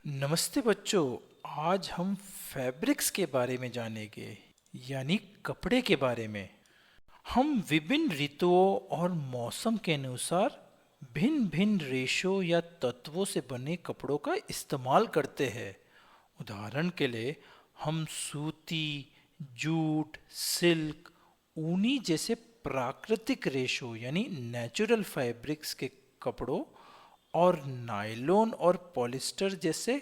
नमस्ते बच्चों। आज हम फैब्रिक्स के बारे में जानेंगे, यानी कपड़े के बारे में। हम विभिन्न ऋतुओं और मौसम के अनुसार भिन्न भिन्न रेशों या तत्वों से बने कपड़ों का इस्तेमाल करते हैं। उदाहरण के लिए हम सूती, जूट, सिल्क, ऊनी जैसे प्राकृतिक रेशों यानी नेचुरल फैब्रिक्स के कपड़ों और नायलॉन और पॉलिस्टर जैसे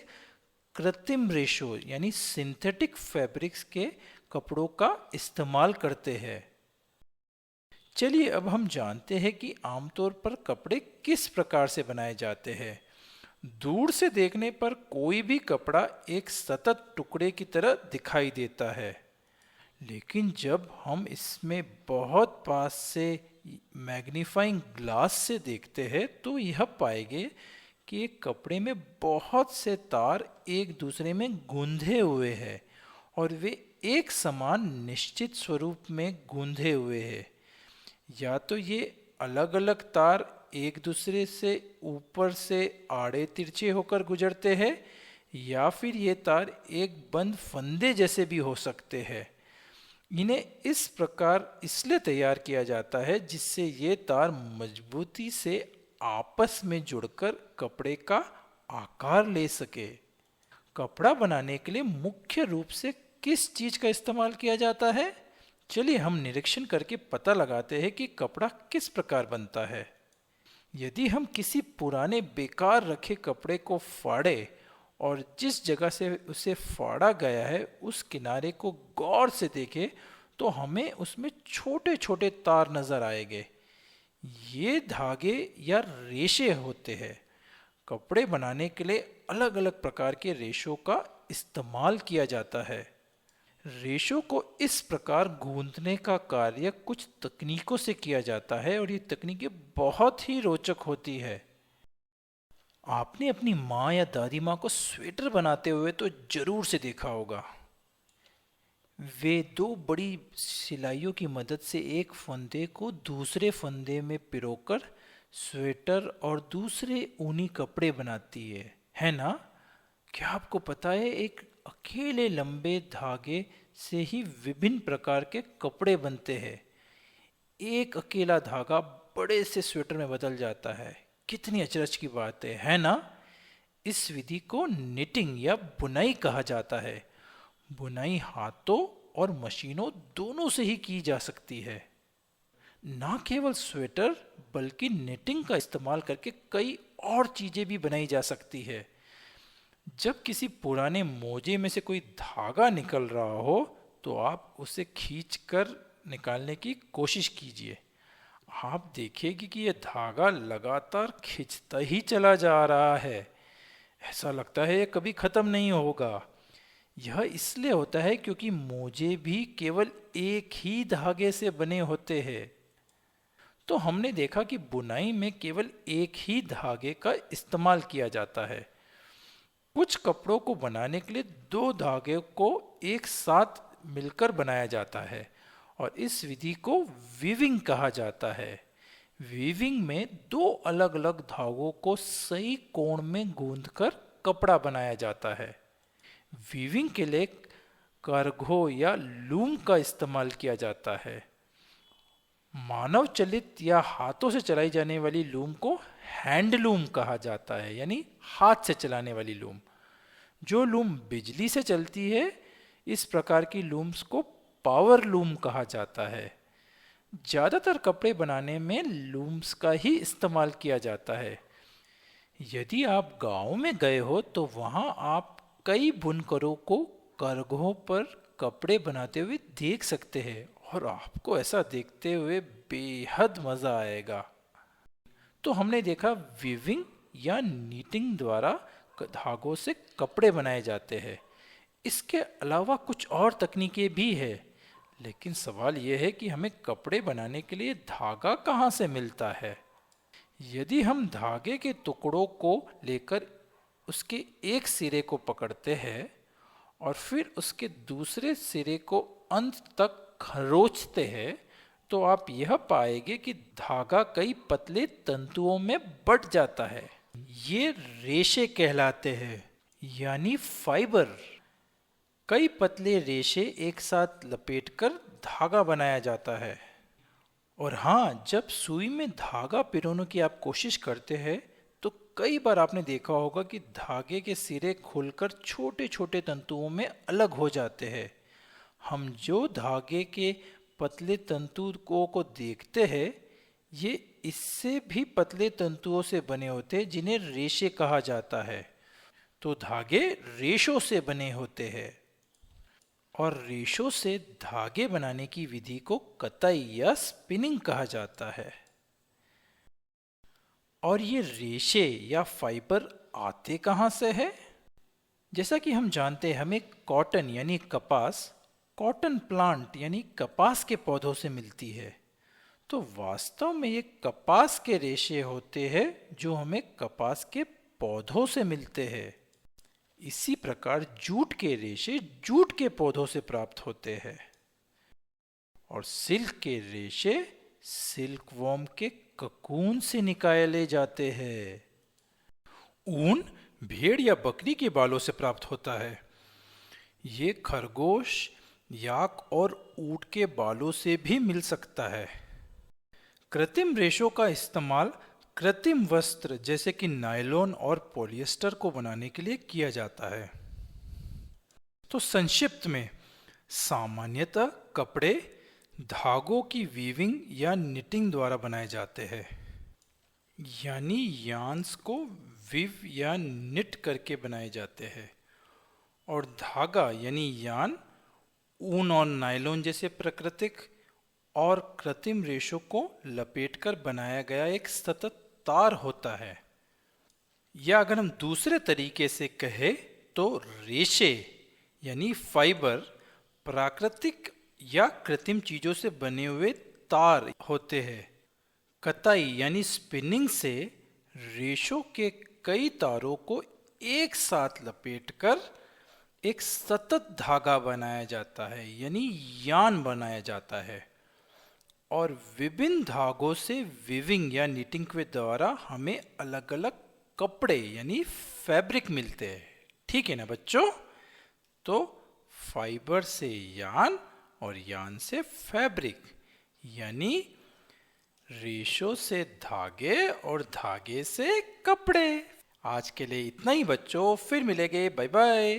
कृत्रिम रेशो यानी सिंथेटिक फैब्रिक्स के कपड़ों का इस्तेमाल करते हैं। चलिए अब हम जानते हैं कि आमतौर पर कपड़े किस प्रकार से बनाए जाते हैं। दूर से देखने पर कोई भी कपड़ा एक सतत टुकड़े की तरह दिखाई देता है, लेकिन जब हम इसमें बहुत पास से मैग्नीफाइंग ग्लास से देखते हैं तो यह पाएंगे कि एक कपड़े में बहुत से तार एक दूसरे में गूंधे हुए हैं और वे एक समान निश्चित स्वरूप में गूंधे हुए हैं। या तो ये अलग अलग तार एक दूसरे से ऊपर से आड़े तिरछे होकर गुजरते हैं, या फिर ये तार एक बंद फंदे जैसे भी हो सकते हैं। इन्हें इस प्रकार इसलिए तैयार किया जाता है जिससे ये तार मजबूती से आपस में जुड़कर कपड़े का आकार ले सके। कपड़ा बनाने के लिए मुख्य रूप से किस चीज का इस्तेमाल किया जाता है? चलिए हम निरीक्षण करके पता लगाते हैं कि कपड़ा किस प्रकार बनता है। यदि हम किसी पुराने बेकार रखे कपड़े को फाड़े और जिस जगह से उसे फाड़ा गया है उस किनारे को गौर से देखें तो हमें उसमें छोटे छोटे तार नजर आएंगे। ये धागे या रेशे होते हैं। कपड़े बनाने के लिए अलग अलग प्रकार के रेशों का इस्तेमाल किया जाता है। रेशों को इस प्रकार गूंथने का कार्य कुछ तकनीकों से किया जाता है और ये तकनीकें बहुत ही रोचक होती है। आपने अपनी माँ या दादी माँ को स्वेटर बनाते हुए तो जरूर से देखा होगा। वे दो बड़ी सिलाइयों की मदद से एक फंदे को दूसरे फंदे में पिरोकर स्वेटर और दूसरे ऊनी कपड़े बनाती है ना? क्या आपको पता है एक अकेले लंबे धागे से ही विभिन्न प्रकार के कपड़े बनते हैं। एक अकेला धागा बड़े से स्वेटर में बदल जाता है। कितनी अचरज की बात है ना? इस विधि को निटिंग या बुनाई कहा जाता है। बुनाई हाथों और मशीनों दोनों से ही की जा सकती है। ना केवल स्वेटर बल्कि निटिंग का इस्तेमाल करके कई और चीजें भी बनाई जा सकती है। जब किसी पुराने मोजे में से कोई धागा निकल रहा हो तो आप उसे खींचकर निकालने की कोशिश कीजिए। आप देखेंगे कि यह धागा लगातार खिंचता ही चला जा रहा है। ऐसा लगता है यह कभी खत्म नहीं होगा। यह इसलिए होता है क्योंकि मोजे भी केवल एक ही धागे से बने होते हैं। तो हमने देखा कि बुनाई में केवल एक ही धागे का इस्तेमाल किया जाता है। कुछ कपड़ों को बनाने के लिए दो धागे को एक साथ मिलकर बनाया जाता है और इस विधि को वीविंग कहा जाता है। वीविंग में दो अलग अलग धागों को सही कोण में गूंथकर कपड़ा बनाया जाता है। वीविंग के लिए कार्गो या लूम का इस्तेमाल किया जाता है। मानव चलित या हाथों से चलाई जाने वाली लूम को हैंडलूम कहा जाता है, यानी हाथ से चलाने वाली लूम। जो लूम बिजली से चलती है इस प्रकार की लूम्स को पावर लूम कहा जाता है। ज्यादातर कपड़े बनाने में लूम्स का ही इस्तेमाल किया जाता है। यदि आप गांव में गए हो तो वहां आप कई बुनकरों को करघों पर कपड़े बनाते हुए देख सकते हैं और आपको ऐसा देखते हुए बेहद मजा आएगा। तो हमने देखा वीविंग या नीटिंग द्वारा धागों से कपड़े बनाए जाते हैं। इसके अलावा कुछ और तकनीकें भी है, लेकिन सवाल यह है कि हमें कपड़े बनाने के लिए धागा कहाँ से मिलता है। यदि हम धागे के टुकड़ों को लेकर उसके एक सिरे को पकड़ते हैं और फिर उसके दूसरे सिरे को अंत तक खरोंचते हैं तो आप यह पाएंगे कि धागा कई पतले तंतुओं में बट जाता है। ये रेशे कहलाते हैं। यानी फाइबर। कई पतले रेशे एक साथ लपेटकर धागा बनाया जाता है। और हाँ, जब सुई में धागा पिरोने की आप कोशिश करते हैं तो कई बार आपने देखा होगा कि धागे के सिरे खुलकर छोटे छोटे तंतुओं में अलग हो जाते हैं। हम जो धागे के पतले तंतुओं को देखते हैं, ये इससे भी पतले तंतुओं से बने होते हैं जिन्हें रेशे कहा जाता है। तो धागे रेशों से बने होते हैं और रेशों से धागे बनाने की विधि को कताई या स्पिनिंग कहा जाता है। और ये रेशे या फाइबर आते कहाँ से है? जैसा कि हम जानते हैं, हमें कॉटन यानी कपास कॉटन प्लांट यानी कपास के पौधों से मिलती है। तो वास्तव में ये कपास के रेशे होते हैं जो हमें कपास के पौधों से मिलते हैं। इसी प्रकार जूट के रेशे जूट के पौधों से प्राप्त होते हैं और सिल्क के रेशे सिल्कवॉर्म के ककून से निकाले जाते हैं। ऊन भेड़ या बकरी के बालों से प्राप्त होता है। ये खरगोश, याक और ऊंट के बालों से भी मिल सकता है। कृत्रिम रेशों का इस्तेमाल कृत्रिम वस्त्र जैसे कि नायलॉन और पॉलिएस्टर को बनाने के लिए किया जाता है। तो संक्षिप्त में, सामान्यतः कपड़े धागों की वीविंग या निटिंग द्वारा बनाए जाते हैं। यानी यान्स को विव या निट करके बनाए जाते हैं और धागा यानी यान ऊन और नायलॉन जैसे प्राकृतिक और कृत्रिम रेशों को लपेटकर बनाया गया एक सतत तार होता है। या अगर हम दूसरे तरीके से कहें तो रेशे यानी फाइबर प्राकृतिक या कृत्रिम चीजों से बने हुए तार होते हैं। कताई यानी स्पिनिंग से रेशों के कई तारों को एक साथ लपेटकर एक सतत धागा बनाया जाता है यानी यान बनाया जाता है। और विभिन्न धागों से विविंग या निटिंग के द्वारा हमें अलग अलग कपड़े यानी फैब्रिक मिलते हैं। ठीक है ना बच्चों? तो फाइबर से यान और यान से फैब्रिक, यानी रेशों से धागे और धागे से कपड़े। आज के लिए इतना ही बच्चों, फिर मिलेंगे। Bye bye.